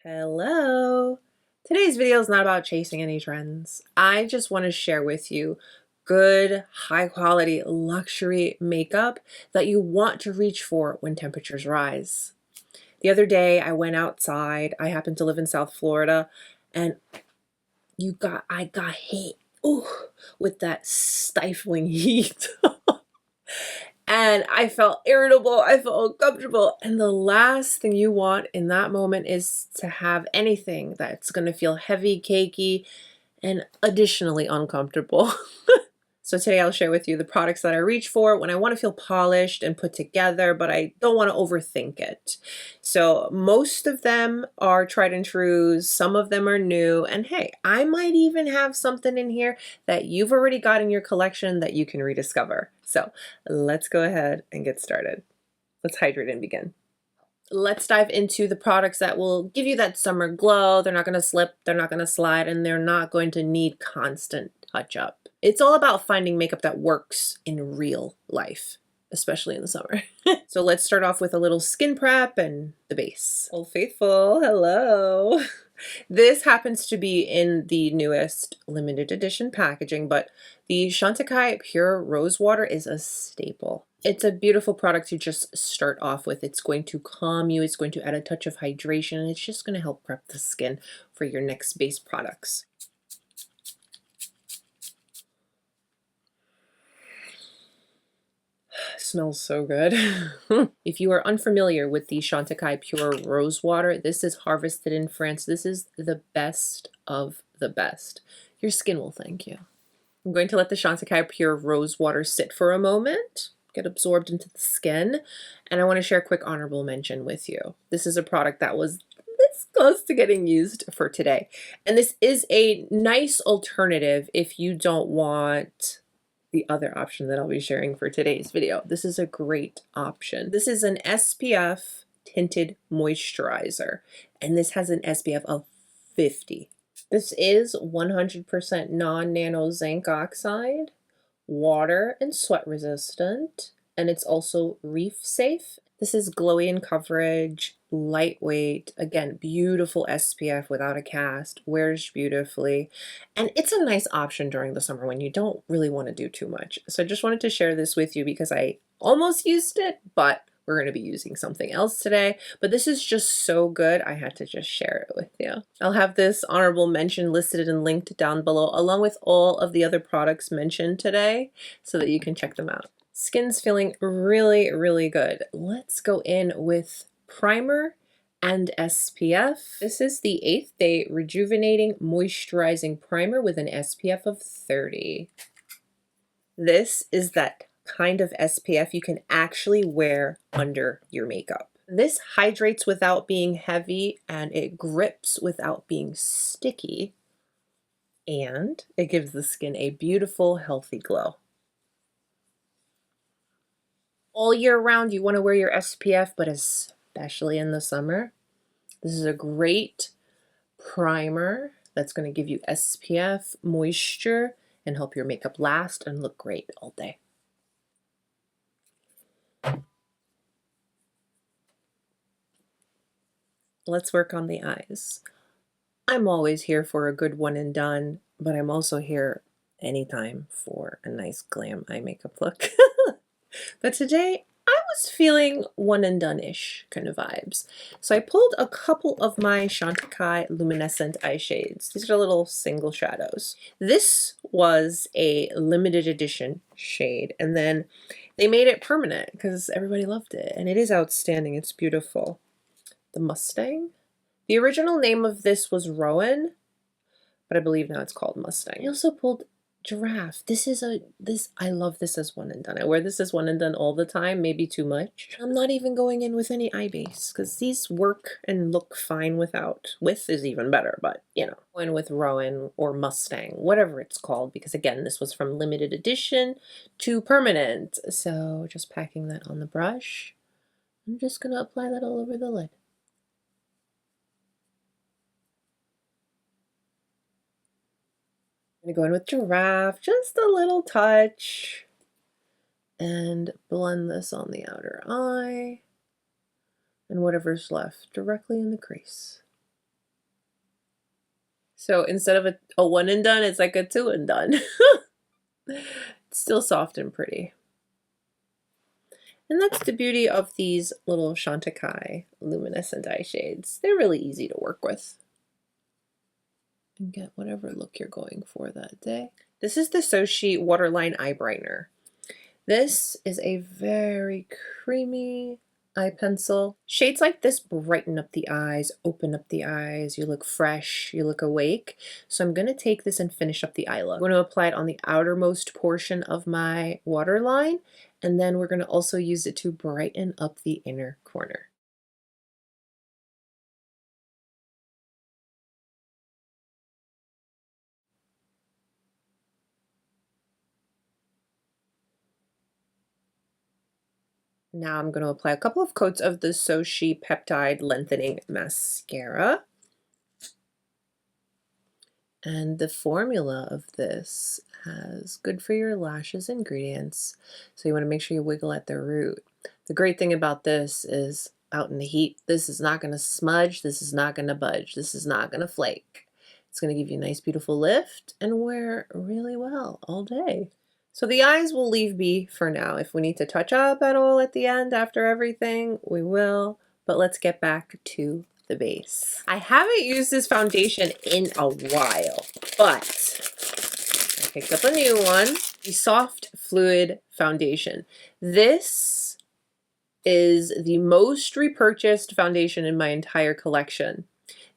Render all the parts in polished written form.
Hello! Today's video is not about chasing any trends. I just want to share with you good, high quality luxury makeup that you want to reach for when temperatures rise. The other day I went outside. I happen to live in South Florida, and I got hit with that stifling heat. And I felt irritable, I felt uncomfortable. And the last thing you want in that moment is to have anything that's gonna feel heavy, cakey, and additionally uncomfortable. So today I'll share with you the products that I reach for when I want to feel polished and put together, but I don't want to overthink it. So most of them are tried and trues, some of them are new, and hey, I might even have something in here that you've already got in your collection that you can rediscover. So let's go ahead and get started. Let's hydrate and begin. Let's dive into the products that will give you that summer glow. They're not going to slip, they're not going to slide, and they're not going to need constant touch up. It's all about finding makeup that works in real life, especially in the summer. So let's start off with a little skin prep and the base. Old Faithful, hello. This happens to be in the newest limited edition packaging, but the Chantecaille Pure Rosewater is a staple. It's a beautiful product to just start off with. It's going to calm you, it's going to add a touch of hydration, and it's just going to help prep the skin for your next base products. Smells so good. If you are unfamiliar with the Chantecaille Pure Rosewater, this is harvested in France. This is the best of the best. Your skin will thank you. I'm going to let the Chantecaille Pure Rosewater sit for a moment, get absorbed into the skin, and I want to share a quick honorable mention with you. This is a product that was this close to getting used for today. And this is a nice alternative if you don't want the other option that I'll be sharing for today's video. This is a great option. This is an SPF tinted moisturizer, and this has an SPF of 50. This is 100% non-nano zinc oxide, water and sweat resistant, and it's also reef safe. This is glowy in coverage, lightweight, again, beautiful SPF without a cast, wears beautifully, and it's a nice option during the summer when you don't really want to do too much. So I just wanted to share this with you because I almost used it, but we're going to be using something else today. But this is just so good, I had to just share it with you. I'll have this honorable mention listed and linked down below, along with all of the other products mentioned today, so that you can check them out. Skin's feeling really, really good. Let's go in with primer and SPF. This is the 8th Day Rejuvenating Moisturizing Primer with an SPF of 30. This is that kind of SPF you can actually wear under your makeup. This hydrates without being heavy, and it grips without being sticky, and it gives the skin a beautiful, healthy glow. All year round, you want to wear your SPF, but especially in the summer. This is a great primer that's going to give you SPF, moisture, and help your makeup last and look great all day. Let's work on the eyes. I'm always here for a good one and done, but I'm also here anytime for a nice glam eye makeup look. But today I was feeling one and done-ish kind of vibes. So I pulled a couple of my Chantecaille Luminescent eye shades. These are little single shadows. This was a limited edition shade, and then they made it permanent because everybody loved it, and it is outstanding. It's beautiful. The Mustang. The original name of this was Rowan, but I believe now it's called Mustang. I also pulled Giraffe. I love this as one and done. I wear this as one and done all the time, maybe too much. I'm not even going in with any eye base because these work and look fine without. With is even better, but you know, going with Rowan or Mustang, whatever it's called, because again, this was from limited edition to permanent. So just packing that on the brush. I'm just gonna apply that all over the lid. I'm gonna go in with Giraffe, just a little touch, and blend this on the outer eye, and whatever's left directly in the crease. So instead of a one and done, it's like a two and done. It's still soft and pretty. And that's the beauty of these little Chantecaille luminescent eye shades. They're really easy to work with and get whatever look you're going for that day. This is the SOSHE Waterline Eye Brightener. This is a very creamy eye pencil. Shades like this brighten up the eyes, open up the eyes, you look fresh, you look awake. So I'm going to take this and finish up the eye look. I'm going to apply it on the outermost portion of my waterline, and then we're going to also use it to brighten up the inner corner. Now I'm going to apply a couple of coats of the SOSHE Peptide Lengthening Mascara. And the formula of this has good for your lashes ingredients. So you want to make sure you wiggle at the root. The great thing about this is out in the heat, this is not going to smudge, this is not going to budge, this is not going to flake. It's going to give you a nice beautiful lift and wear really well all day. So the eyes will leave be for now. If we need to touch up at all at the end after everything, we will. But let's get back to the base. I haven't used this foundation in a while, but I picked up a new one, the Soft Fluid Foundation. This is the most repurchased foundation in my entire collection.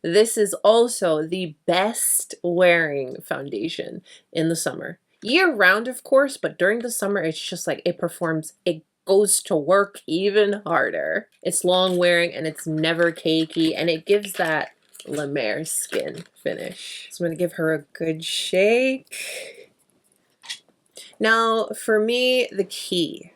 This is also the best wearing foundation in the summer. Year round, of course, but during the summer, it's just like it performs, it goes to work even harder. It's long wearing and it's never cakey, and it gives that La Mer skin finish. So I'm gonna give her a good shake. Now, for me, the key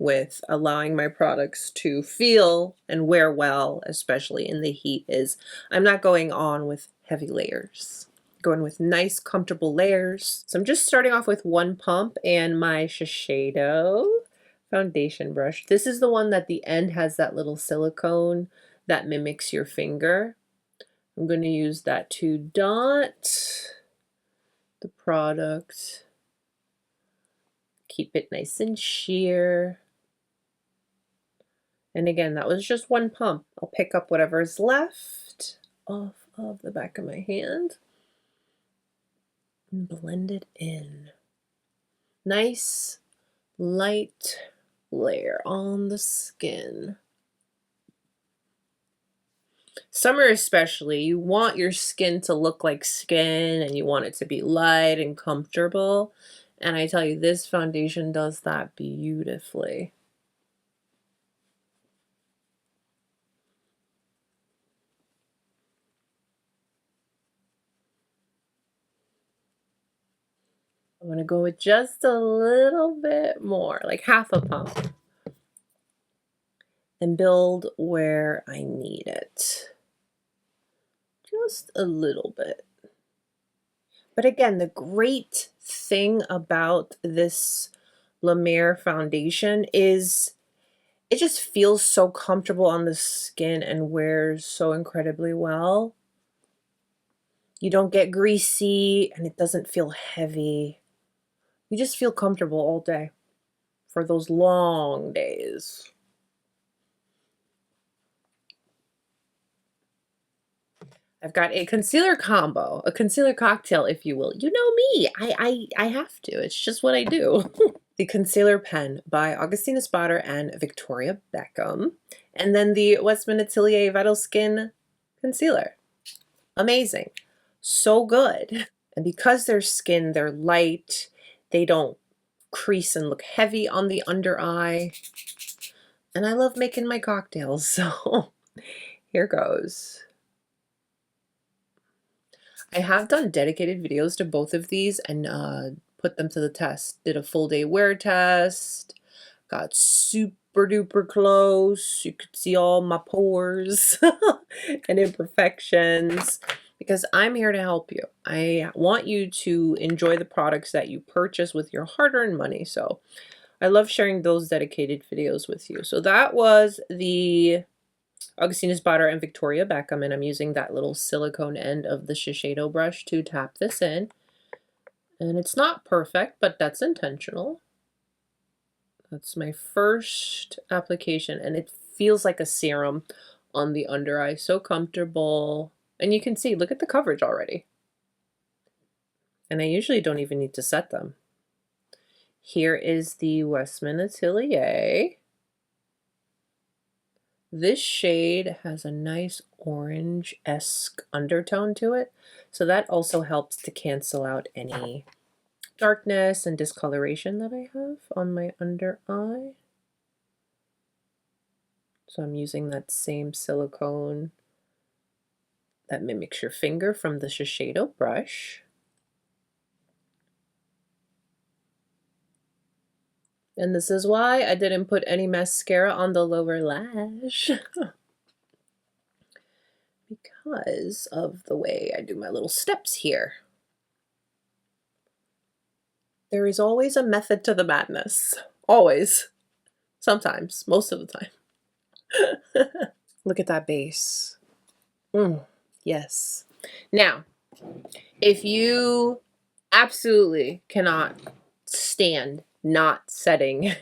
with allowing my products to feel and wear well, especially in the heat, is I'm not going on with heavy layers. Going with nice, comfortable layers. So I'm just starting off with one pump and my Shiseido foundation brush. This is the one that the end has that little silicone that mimics your finger. I'm going to use that to dot the product. Keep it nice and sheer. And again, that was just one pump. I'll pick up whatever's left off of the back of my hand and blend it in. Nice, light layer on the skin. Summer especially, you want your skin to look like skin and you want it to be light and comfortable. And I tell you, this foundation does that beautifully. I'm going to go with just a little bit more, like half a pump, and build where I need it. Just a little bit. But again, the great thing about this La Mer foundation is it just feels so comfortable on the skin and wears so incredibly well. You don't get greasy and it doesn't feel heavy. You just feel comfortable all day for those long days. I've got a concealer combo, a concealer cocktail, if you will. You know me, I have to. It's just what I do. The concealer pen by Augustina Spotter and Victoria Beckham. And then the Westman Atelier Vital Skin concealer. Amazing. So good. And because they're skin, they're light. They don't crease and look heavy on the under eye. And I love making my cocktails, so here goes. I have done dedicated videos to both of these and put them to the test. Did a full day wear test, got super duper close. You could see all my pores and imperfections because I'm here to help you. I want you to enjoy the products that you purchase with your hard-earned money. So I love sharing those dedicated videos with you. So that was the Augustinus Bader and Victoria Beckham, and I'm using that little silicone end of the Shiseido brush to tap this in. And it's not perfect, but that's intentional. That's my first application, and it feels like a serum on the under eye. So comfortable. And you can see, look at the coverage already. And I usually don't even need to set them. Here is the Westman Atelier. This shade has a nice orange-esque undertone to it, so that also helps to cancel out any darkness and discoloration that I have on my under eye. So I'm using that same silicone that mimics your finger from the Shiseido brush. And this is why I didn't put any mascara on the lower lash. Because of the way I do my little steps here. There is always a method to the madness. Always. Sometimes. Most of the time. Look at that base. Yes. Now, if you absolutely cannot stand not setting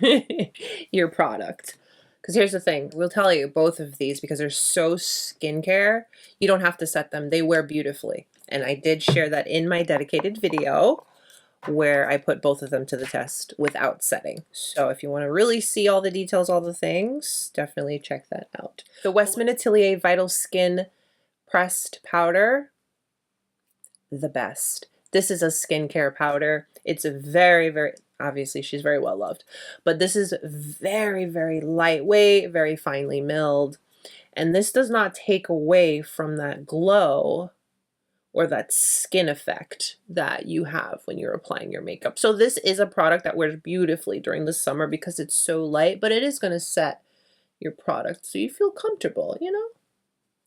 your product, because here's the thing, we'll tell you both of these because they're so skincare, you don't have to set them. They wear beautifully. And I did share that in my dedicated video where I put both of them to the test without setting. So if you want to really see all the details, all the things, definitely check that out. The Westman Atelier Vital Skin Pressed Powder, the best. This is a skincare powder. It's a very, very, obviously she's very well loved, but this is very, very lightweight, very finely milled. And this does not take away from that glow or that skin effect that you have when you're applying your makeup. So this is a product that wears beautifully during the summer because it's so light, but it is going to set your product so you feel comfortable, you know?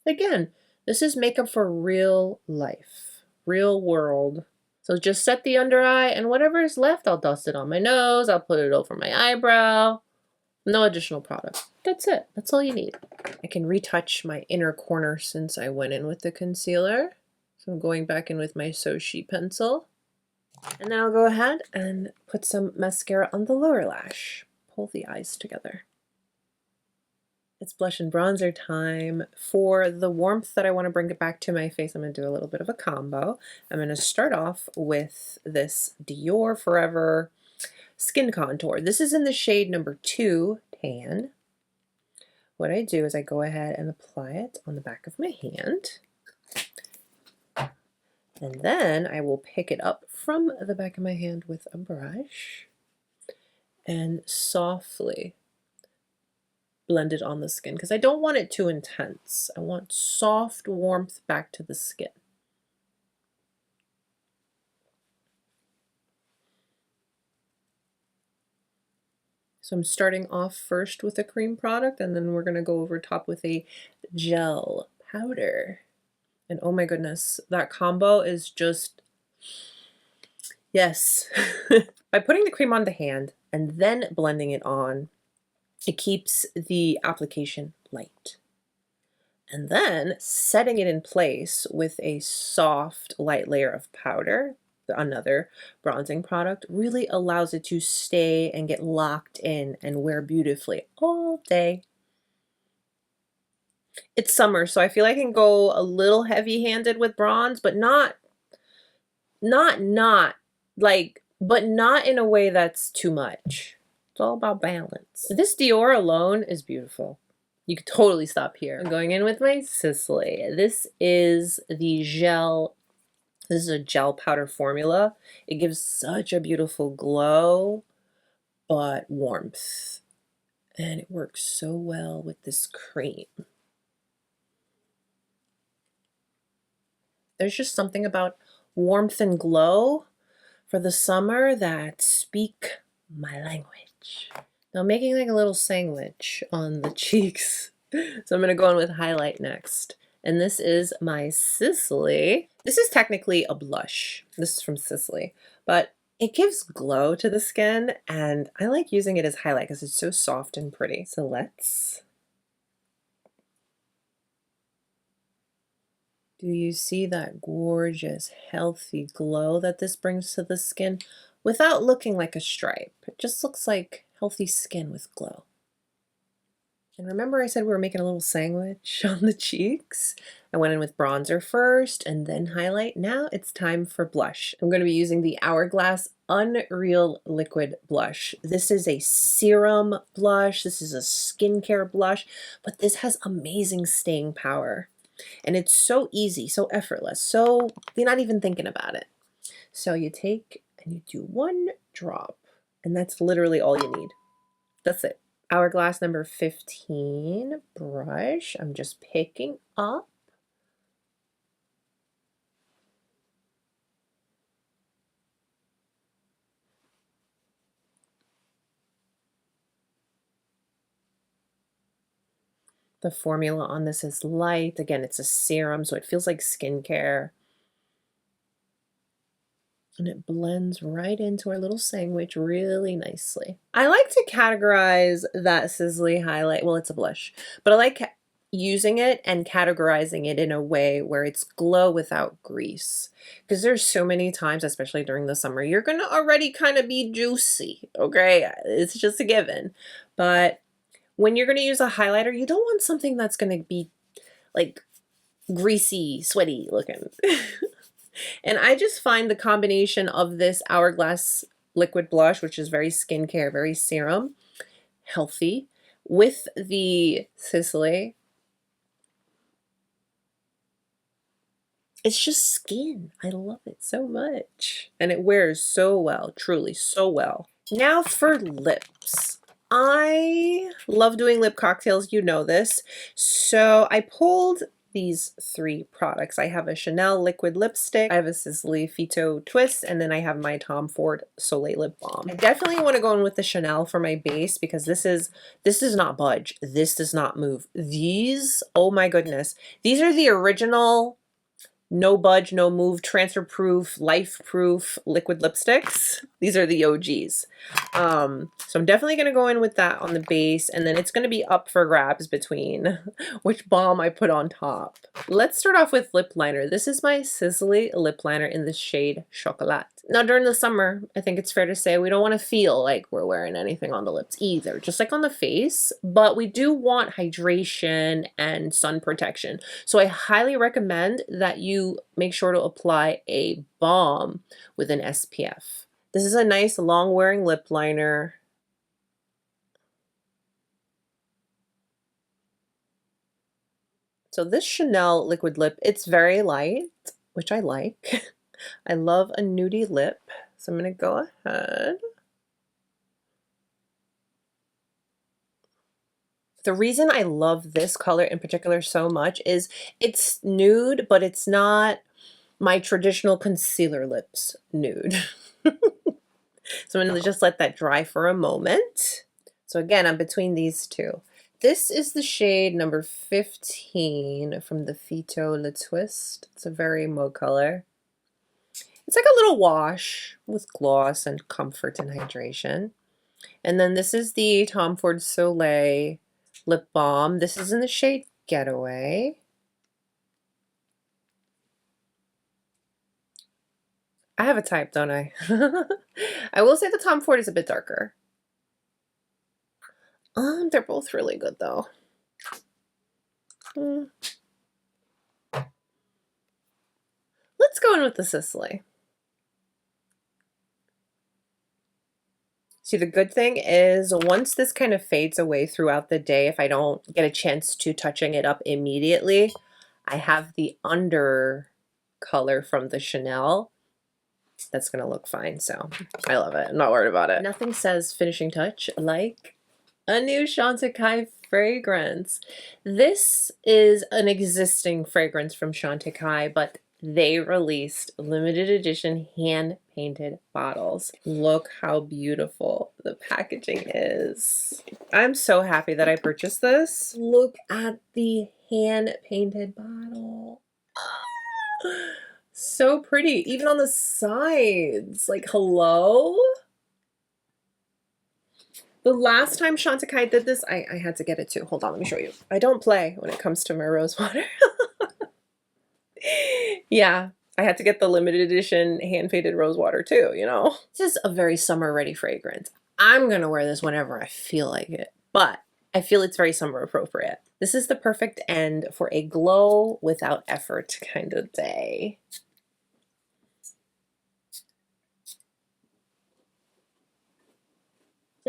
Again, this is makeup for real life, real world. So just set the under eye, and whatever is left, I'll dust it on my nose, I'll put it over my eyebrow. No additional product. That's it. That's all you need. I can retouch my inner corner since I went in with the concealer. So I'm going back in with my SOSHE pencil. And then I'll go ahead and put some mascara on the lower lash. Pull the eyes together. It's blush and bronzer time. For the warmth that I want to bring it back to my face, I'm going to do a little bit of a combo. I'm going to start off with this Dior Forever Skin Contour. This is in the shade number 2, Tan. What I do is I go ahead and apply it on the back of my hand. And then I will pick it up from the back of my hand with a brush and softly blend it on the skin because I don't want it too intense. I want soft warmth back to the skin. So I'm starting off first with a cream product, and then we're going to go over top with a gel powder. And oh my goodness, that combo is just, yes. By putting the cream on the hand and then blending it on, it keeps the application light. And then setting it in place with a soft, light layer of powder, another bronzing product, really allows it to stay and get locked in and wear beautifully all day. It's summer, so I feel I can go a little heavy-handed with bronze, but not but not in a way that's too much. It's all about balance. This Dior alone is beautiful. You could totally stop here. I'm going in with my SISLEY. This is the gel. This is a gel powder formula. It gives such a beautiful glow, but warmth. And it works so well with this cream. There's just something about warmth and glow for the summer that speak my language. Now I'm making like a little sandwich on the cheeks. So I'm going to go on with highlight next. And this is my SISLEY. This is technically a blush. This is from SISLEY. But it gives glow to the skin, and I like using it as highlight because it's so soft and pretty. So let's Do you see that gorgeous, healthy glow that this brings to the skin without looking like a stripe? It just looks like healthy skin with glow. And remember I said we were making a little sandwich on the cheeks? I went in with bronzer first and then highlight. Now it's time for blush. I'm going to be using the Hourglass Unreal Liquid Blush. This is a serum blush. This is a skincare blush, but this has amazing staying power. And it's so easy, so effortless, so you're not even thinking about it. So you take and you do one drop, and that's literally all you need. That's it. Hourglass number 15 brush. I'm just picking up. The formula on this is light. Again, it's a serum, so it feels like skincare. And it blends right into our little sandwich really nicely. I like to categorize that SISLEY highlight. Well, it's a blush, but I like using it and categorizing it in a way where it's glow without grease. Because there's so many times, especially during the summer, you're going to already kind of be juicy, okay? It's just a given. But when you're going to use a highlighter, you don't want something that's going to be like greasy, sweaty looking. And I just find the combination of this Hourglass liquid blush, which is very skincare, very serum, healthy, with the SISLEY, it's just skin. I love it so much. And it wears so well, truly so well. Now for lips. I love doing lip cocktails, you know this. So I pulled these 3 products. I have a Chanel liquid lipstick, I have a SISLEY Phyto-Touche, and then I have my Tom Ford Soleil lip balm. I definitely want to go in with the Chanel for my base because this does not budge. This does not move. These, oh my goodness. These are the original no budge, no move, transfer proof, life proof liquid lipsticks. These are the OGs. So I'm definitely going to go in with that on the base, and then it's going to be up for grabs between which balm I put on top. Let's start off with lip liner. This is my SISLEY lip liner in the shade Chocolat. Now during the summer, I think it's fair to say we don't want to feel like we're wearing anything on the lips either, just like on the face, but we do want hydration and sun protection. So I highly recommend that you make sure to apply a balm with an SPF. This is a nice long wearing lip liner. So this Chanel liquid lip, it's very light, which I like. I love a nudie lip, so I'm gonna go ahead. The reason I love this color in particular so much is it's nude, but it's not my traditional concealer lips nude. So I'm gonna just let that dry for a moment. So again, I'm between these two. This is the shade number 15 from the Phyto-Lip. It's a very mauve color. It's like a little wash with gloss and comfort and hydration. And then this is the Tom Ford Soleil lip balm. This is in the shade Getaway. I have a type, don't I? I will say the Tom Ford is a bit darker. They're both really good though. Let's go in with the SISLEY. See, the good thing is once this kind of fades away throughout the day, if I don't get a chance to touching it up immediately, I have the under color from the Chanel. That's going to look fine, so I love it. I'm not worried about it. Nothing says finishing touch like a new Chantecaille fragrance. This is an existing fragrance from Chantecaille, but they released limited edition hand-painted bottles. Look how beautiful the packaging is. I'm so happy that I purchased this. Look at the hand-painted bottle. So pretty, even on the sides. Like, hello? The last time Chantecaille did this, I had to get it too. Hold on, let me show you. I don't play when it comes to my Rosewater. Yeah, I had to get the limited edition hand-faded Rosewater too, you know? This is a very summer-ready fragrance. I'm gonna wear this whenever I feel like it, but I feel it's very summer appropriate. This is the perfect end for a glow without effort kind of day.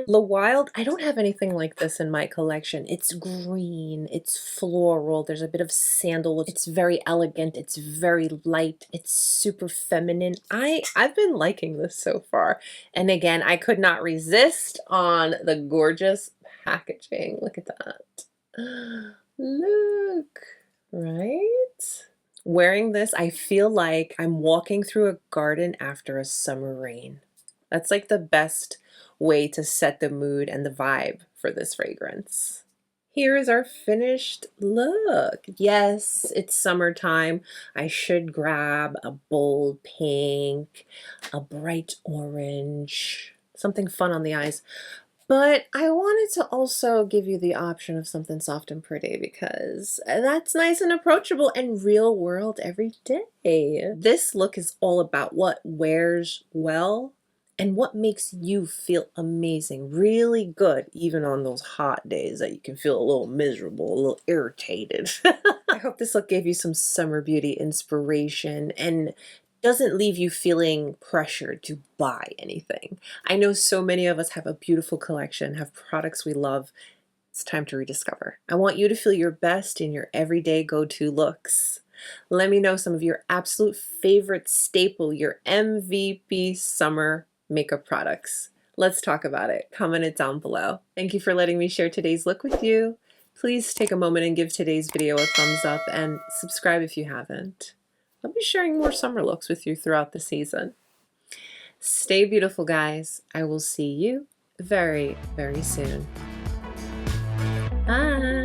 Le Wild, I don't have anything like this in my collection. It's green, it's floral, there's a bit of sandalwood. It's very elegant, it's very light, it's super feminine. I've been liking this so far. And again, I could not resist on the gorgeous packaging. Look at that. Look, right? Wearing this, I feel like I'm walking through a garden after a summer rain. That's like the best way to set the mood and the vibe for this fragrance. Here is our finished look. Yes, it's summertime. I should grab a bold pink, a bright orange, something fun on the eyes. But I wanted to also give you the option of something soft and pretty because that's nice and approachable and real world every day. This look is all about what wears well and what makes you feel amazing, really good, even on those hot days that you can feel a little miserable, a little irritated. I hope this look gave you some summer beauty inspiration and doesn't leave you feeling pressured to buy anything. I know so many of us have a beautiful collection, have products we love. It's time to rediscover. I want you to feel your best in your everyday go-to looks. Let me know some of your absolute favorite staple, your MVP summer makeup products. Let's talk about it. Comment it down below. Thank you for letting me share today's look with you. Please take a moment and give today's video a thumbs up and subscribe if you haven't. I'll be sharing more summer looks with you throughout the season. Stay beautiful, guys. I will see you very, very soon. Bye.